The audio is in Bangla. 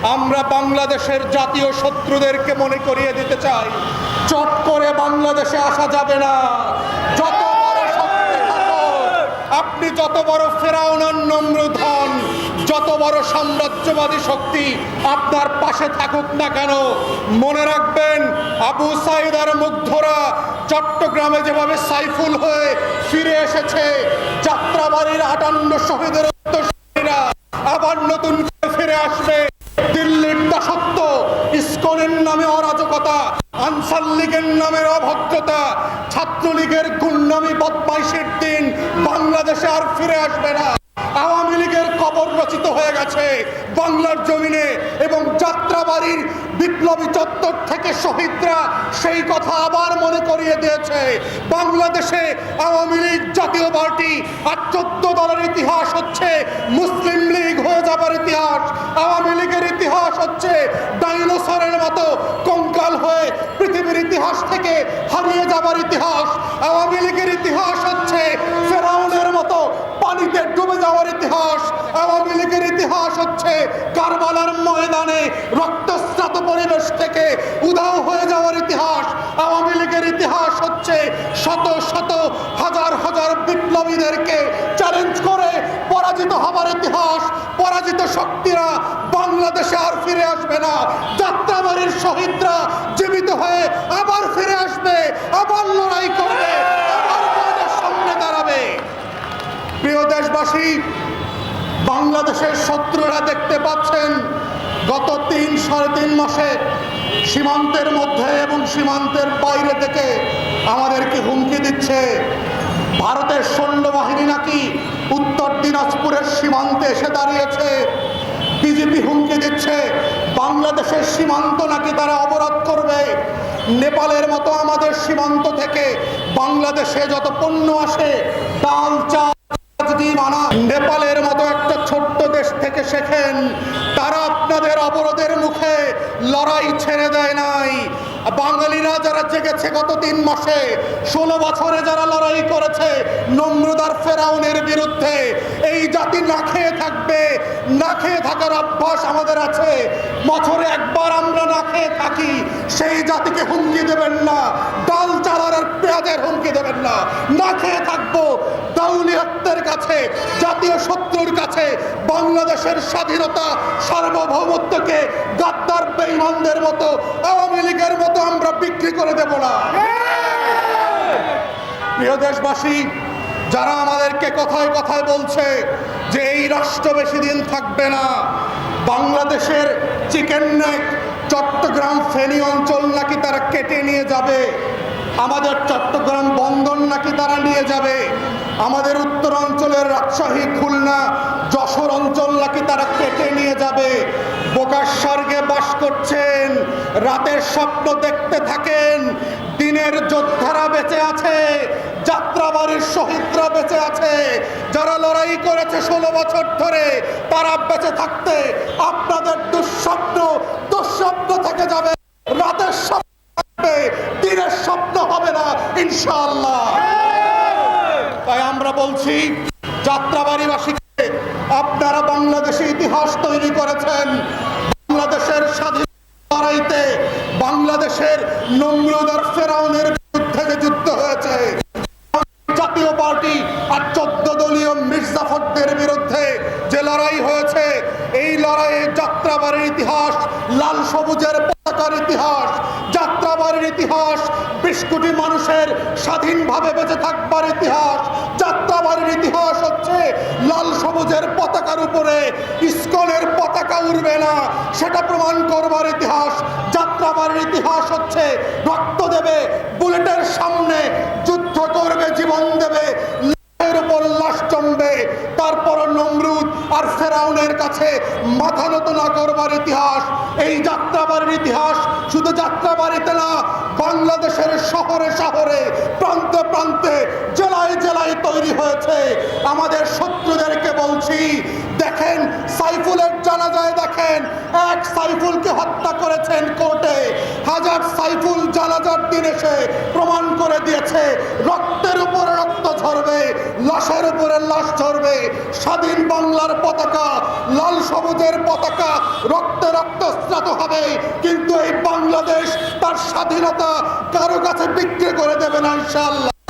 আমরা বাংলাদেশের জাতীয় শত্রুদেরকে মনে করিয়ে দিতে চাই, চট করে বাংলাদেশে আসা যাবে না। যত বড় শক্তি থাকুক, আপনি যত বড় ফেরাউন নমরুদ হন, যত বড় সাম্রাজ্যবাদী শক্তি আপনার পাশে থাকুক না কেন, মনে রাখবেন আবু সাইদ আর মুগ্ধরা চট্টগ্রামে যেভাবে সাইফুল হয়ে ফিরে এসেছে, যাত্রাবাড়ির 58 শহীদের উত্তরসূরিরা আবার নতুন করে ফিরে আসবে। দিল্লির দাসত্ব, ইসকনের নামে অরাজকতা, আনসার লীগের নামের অভদ্রতা, ছাত্রলীগের গুন্ডামি বদমাইশের দিন বাংলাদেশে আর ফিরে আসবে না। আওয়ামী লীগের কবর রচিত হয়ে গেছে বাংলার জমিনে, এবং যাত্রাবাড়ির বিপ্লবী চত্বর থেকে শহীদরা সেই কথা আবার মনে করিয়ে দিয়েছে। বাংলাদেশে আওয়ামী লীগ জাতীয় পার্টি আর 14 দলের ইতিহাস হচ্ছে মুসলিম লীগ হয়ে যাবার ইতিহাস। আওয়ামী লীগের ইতিহাস হচ্ছে ডাইনোসরের মতো কঙ্কাল হয়ে পৃথিবীর ইতিহাস থেকে হারিয়ে যাবার ইতিহাস। আওয়ামী লীগের ইতিহাস হচ্ছে ফেরাউনের মতো পানিতে ডুবে যাওয়ার ইতিহাস। আওয়ামী লীগের ইতিহাস হচ্ছে কারবালার ময়দানে রক্তস্নাত পরিবেশ থেকে উধাও হয়ে যাওয়ার ইতিহাস। আওয়ামী লীগের ইতিহাস হচ্ছে শত শত হাজার হাজার বিপ্লবীদেরকে চ্যালেঞ্জ করে পরাজিত হবার ইতিহাস। পরাজিত শক্তিরা বাংলাদেশে আর ফিরে আসবে না। যাত্রাবাড়ির শহীদরা জীবিত হয়ে আবার ফিরে আসবে, আবার লড়াই করবে, আবার আমাদের সামনে দাঁড়াবে। প্রিয় দেশবাসী, বাংলাদেশের শত্রুরা দেখতে পাচ্ছেন গত 3-3.5 মাসে সীমান্তের মধ্যে এবং সীমান্তের বাইরে থেকে আমাদেরকে হুমকি দিচ্ছে। ভারতের সৈন্যবাহিনী নাকি উত্তর দিনাজপুরের সীমান্তে এসে দাঁড়িয়েছে। বিজেপি হুমকি দিচ্ছে বাংলাদেশের সীমান্ত নাকি তারা অবরোধ করবে। নেপালের মতো আমাদের সীমান্ত থেকে বাংলাদেশে যত পণ্য আসে, ডাল, চাল, নেপালের মতো একটা ছোট্ট দেশ থেকে শেখেন। তারা আপনাদের অবরোধের মুখে লড়াই ছেড়ে দেয় নাই। বাঙালিরা যারা জেগেছে গত 3 মাসে, 16 বছরে যারা লড়াই করেছে নমরুদ আর ফেরাউনের বিরুদ্ধে, এই জাতি না খেয়ে থাকবে। না খেয়ে থাকার অভ্যাস আমাদের আছে। বছরে একবার আমরা না খেয়ে থাকি। সেই জাতিকে হুমকি দেবেন না, ডাল, চাল আর পেঁয়াজের হুমকি দেবেন না। না খেয়ে থাকবো দাউলিয়াতের কাছে, জাতীয় শত্রুর কাছে। বাংলাদেশের স্বাধীনতা, সার্বভৌমত্বকে গাদ্দার বেঈমানদের মতো, আওয়ামী লীগের মতো আমরা বিক্রি করে দেব না। প্রিয় দেশবাসী, যারা আমাদেরকে কথায় কথায় বলছে যে এই রাষ্ট্র বেশি দিন থাকবে না, বাংলাদেশের চিকেন নেক, চট্টগ্রাম, ফেনী অঞ্চল নাকি তারা কেটে নিয়ে যাবে, আমাদের চট্টগ্রাম বন্দর নাকি তারা নিয়ে যাবে, আমাদের উত্তরাঞ্চলের রাজশাহী, খুলনা, যশোর অঞ্চল নাকি তারা কেটে নিয়ে যাবে। বোকার স্বর্গে বাস করছেন, রাতের স্বপ্ন দেখতে থাকেন। দিনের যোদ্ধারা বেঁচে আছে, যাত্রাবাড়ির শহীদরা বেঁচে আছে, যারা লড়াই করেছে 16 বছর ধরে, তারা বেঁচে থাকতে আপনাদের দুঃস্বপ্ন থেকে যাবে। রাতের স্বপ্ন থাকবে, দিনের স্বপ্ন হবে না ইনশাআল্লাহ। তাই আমরা বলছি যাত্রাবাড়িবাসীকে, আপনারা বাংলাদেশে ইতিহাস তৈরি করেছেন। বাংলাদেশের স্বাধীনতা লড়াইতে বাংলাদেশের নমরুদ আর ফেরাউনের বিরুদ্ধে যে যুদ্ধ হয়েছে, জাতীয় পার্টি আর 14 দলীয় মির্জাফরদের বিরুদ্ধে যে লড়াই হয়েছে, এই লড়াইয়ে যাত্রাবাড়ির ইতিহাস লাল সবুজের পতাকার ইতিহাস। যাত্রাবাড়ির ইতিহাস 20 কোটি মানুষের স্বাধীনভাবে বেঁচে থাকবার ইতিহাস। যাত্রাবাড়ির ইতিহাস হচ্ছে লাল সবুজের পতাকার উপরে ইসকনের পতাকা উড়বে না, সেটা প্রমাণ করবার ইতিহাস। যাত্রাবাড়ির ইতিহাস হচ্ছে রক্ত দেবে, বুলেটের সামনে যুদ্ধ করবে, জীবন দেবে, লাশের উপর লাশ জমবে, তারপর নমরুদ আর ফেরাউনের কাছে মাথা নত না করবার ইতিহাস। এই যাত্রাবাড়ির ইতিহাস শুধু যাত্রাবাড়িতে না, বাংলাদেশের শহরে শহরে, প্রান্তে প্রান্তে, জেলায় জেলায় তৈরি হয়েছে। আমাদের শত্রুদেরকে বলছি, দেখেন সাইফুলের জানাজায় দেখেন, এক সাইফুলকে হত্যা করেছেন কোর্টে, হাজার রাজাকার সাইফুল জানাজার দিন এসে প্রমাণ করে দিয়েছে রক্তের উপরে রক্ত ঝরবে, লাশের উপরে লাশ ঝরবে। স্বাধীন বাংলার পতাকা, লাল সবুজের পতাকা রক্তে রক্তস্নাত হবে, কিন্তু এই বাংলাদেশ তার স্বাধীনতা কারো কাছে বিক্রি করে দেবে না ইনশাআল্লাহ।